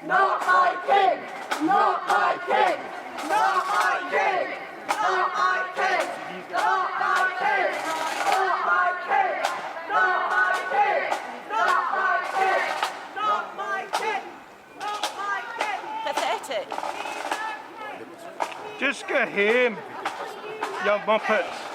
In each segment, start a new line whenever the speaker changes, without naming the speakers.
Not my king! Not my king! Not my king! Not my king! Not my king! Not my king! Not my king! Not my king! Not my king! Not my king!
Pathetic.
Just get him, you muppets.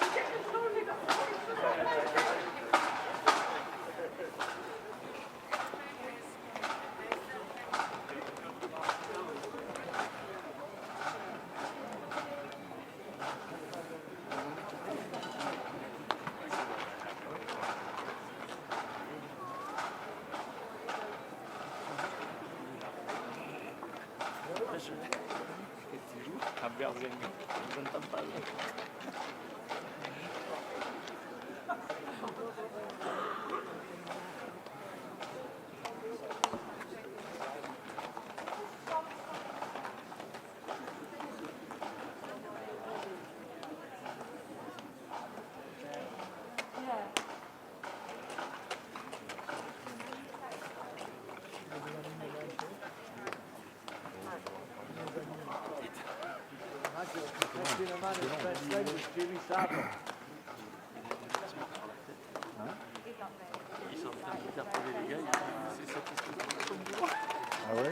Ah ouais?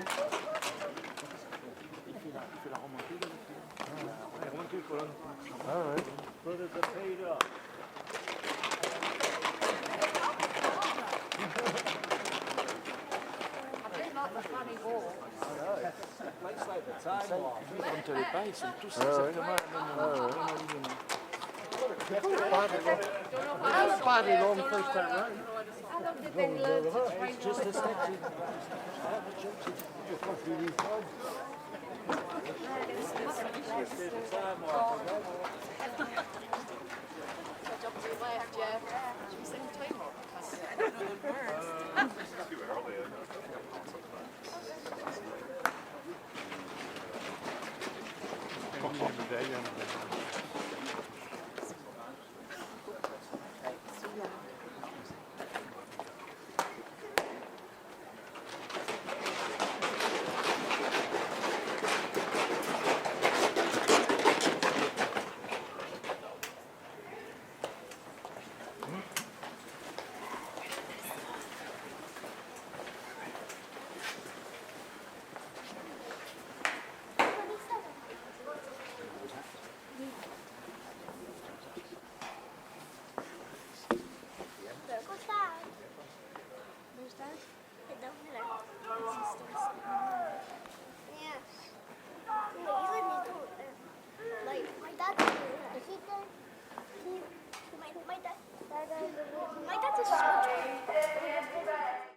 Il fait la remontée de la remontée de colonne.
Ah ouais?
Quand les pas, ils sont tous exactement à la même alignement.
Finally long first time round.
How long did they learn to train
Just
on
a
the
step.
job to your left, Jeff?